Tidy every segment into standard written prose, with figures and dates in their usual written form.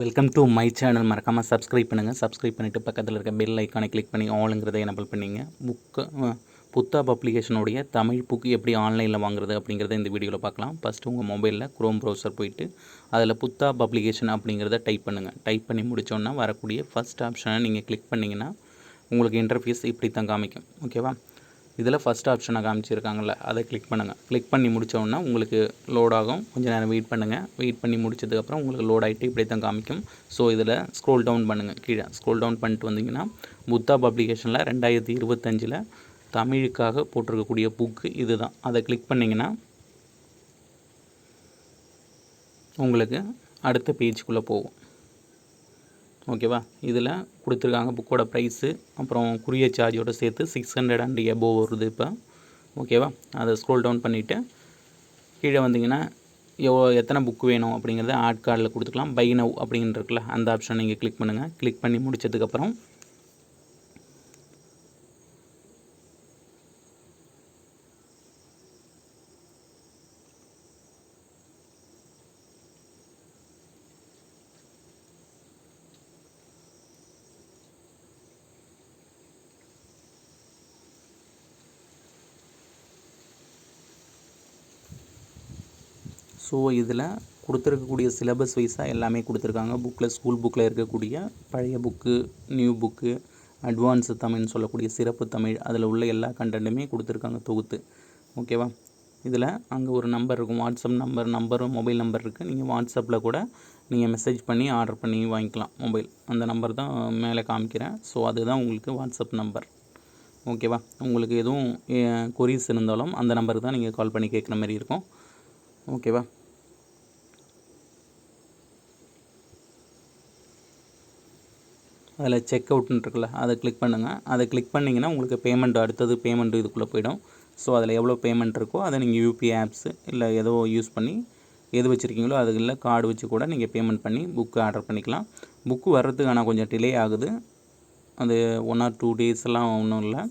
Welcome to my channel. மறக்காமல் subscribe பண்ணுங்கள். Subscribe பண்ணிவிட்டு பக்கத்தில் இருக்க பெல் ஐக்கானை கிளிக் பண்ணி ஆளுங்கிறத எனபிள் பண்ணிங்க. புத்தா பப்ளிகேஷனுடைய தமிழ் புக் எப்படி ஆன்லைனில் வாங்குறது அப்படிங்கிறத இந்த வீடியோவில் பார்க்கலாம். ஃபஸ்ட்டு உங்கள் மொபைலில் குரோம் ப்ரௌசர் போயிட்டு அதில் புத்தா பப்ளிகேஷன் அப்படிங்கிறத டைப் பண்ணுங்கள். டைப் பண்ணி முடித்தோன்னா வரக்கூடிய ஃபஸ்ட் ஆப்ஷனை நீங்கள் கிளிக் பண்ணிங்கன்னா உங்களுக்கு இன்டர்ஃபேஸ் இப்படி தான் காமிக்கும். ஓகேவா? இதில் ஃபஸ்ட் ஆப்ஷனை காமிச்சிருக்காங்கல்ல, அதை கிளிக் பண்ணுங்கள். கிளிக் பண்ணி முடித்தோன்னா உங்களுக்கு லோட் ஆகும். கொஞ்சம் நேரம் வெயிட் பண்ணுங்கள். வெயிட் பண்ணி முடிச்சதுக்கப்புறம் உங்களுக்கு லோட் ஆகிட்டு இப்படி தான் காமிக்கும். ஸோ இதில் ஸ்க்ரோல் டவுன் பண்ணுங்கள். கீழே ஸ்க்ரோல் டவுன் பண்ணிட்டு வந்தீங்கன்னா புத்தா பப்ளிகேஷனில் 2025 தமிழுக்காக போட்டிருக்கக்கூடிய புக்கு இது தான். அதை கிளிக் பண்ணிங்கன்னா உங்களுக்கு அடுத்த பேஜுக்குள்ளே போகும். ஓகேவா? இதில் கொடுத்துருக்காங்க புக்கோட ப்ரைஸு, அப்புறம் குரியர் சார்ஜோடு சேர்த்து 600 அண்ட் எபோவ் வருது இப்போ. ஓகேவா? அதை ஸ்க்ரோல் டவுன் பண்ணிவிட்டு கீழே வந்தீங்கன்னா எத்தனை புக்கு வேணும் அப்படிங்கிறத ஆட் கார்டில் கொடுத்துக்கலாம். பை நவ் அப்படின்னு இருக்குல்ல, அந்த ஆப்ஷன் நீங்கள் கிளிக் பண்ணுங்கள். கிளிக் பண்ணி முடிச்சதுக்கப்புறம் இதில் கொடுத்துருக்கக்கூடிய சிலபஸ் வைஸாக எல்லாமே கொடுத்துருக்காங்க. புக்கில் ஸ்கூல் புக்கில் இருக்கக்கூடிய பழைய புக்கு, நியூ புக்கு, அட்வான்ஸு தமிழ்னு சொல்லக்கூடிய சிறப்பு தமிழ், அதில் உள்ள எல்லா கண்டென்ட்டுமே கொடுத்துருக்காங்க தொகுத்து. ஓகேவா? இதில் அங்கே ஒரு நம்பர் இருக்கும், வாட்ஸ்அப் நம்பரும் மொபைல் நம்பர் இருக்குது. நீங்கள் வாட்ஸ்அப்பில் கூட நீங்கள் மெசேஜ் பண்ணி ஆர்டர் பண்ணி வாங்கிக்கலாம் மொபைல். அந்த நம்பர் தான் மேலே காமிக்கிறேன். ஸோ அதுதான் உங்களுக்கு வாட்ஸ்அப் நம்பர். ஓகேவா? உங்களுக்கு எதுவும் கொரீஸ் இருந்தாலும் அந்த நம்பருக்கு தான் நீங்கள் கால் பண்ணி கேட்குற மாதிரி இருக்கும். ஓகேவா? அதில் செக் அவுட்னு இருக்குல்ல, அதை கிளிக் பண்ணுங்கள். அதை கிளிக் பண்ணிங்கன்னா உங்களுக்கு அடுத்தது பேமெண்ட் இதுக்குள்ளே போயிடும். ஸோ அதில் எவ்வளோ பேமெண்ட் இருக்கோ அதை நீங்கள் யூபிஐ ஆப்ஸு இல்லை ஏதோ யூஸ் பண்ணி எது வச்சுருக்கீங்களோ அதுக்குள்ள கார்டு வச்சு கூட நீங்கள் பேமெண்ட் பண்ணி புக்கு ஆர்டர் பண்ணிக்கலாம். புக்கு வர்றதுக்கு ஆனால் கொஞ்சம் டிலே ஆகுது. அது 1 or 2 டேஸ்லாம் ஒன்றும் இல்லை,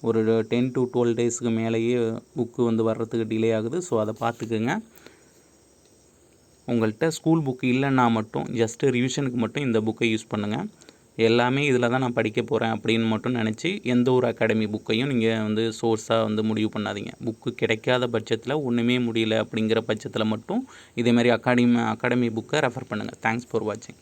ஒரு 10 to 12 டேஸுக்கு மேலேயே புக்கு வர்றதுக்கு டிலே ஆகுது. ஸோ அதை பார்த்துக்குங்க. உங்கள்கிட்ட ஸ்கூல் புக்கு இல்லைன்னா மட்டும் ஜஸ்ட்டு ரிவிஷனுக்கு மட்டும் இந்த புக்கை யூஸ் பண்ணுங்கள். எல்லாமே இதில் தான் நான் படிக்க போகிறேன் அப்படின்னு மட்டும் நினச்சி எந்த ஒரு அகாடமி புக்கையும் நீங்கள் சோர்ஸாக முடிவு பண்ணாதீங்க. புக்கு கிடைக்காத பட்சத்தில், ஒன்றுமே முடியல அப்படிங்கிற பட்சத்தில் மட்டும் இதேமாதிரி அகாடமி புக்கை ரெஃபர் பண்ணுங்கள். தேங்க்ஸ் ஃபார் வாட்சிங்.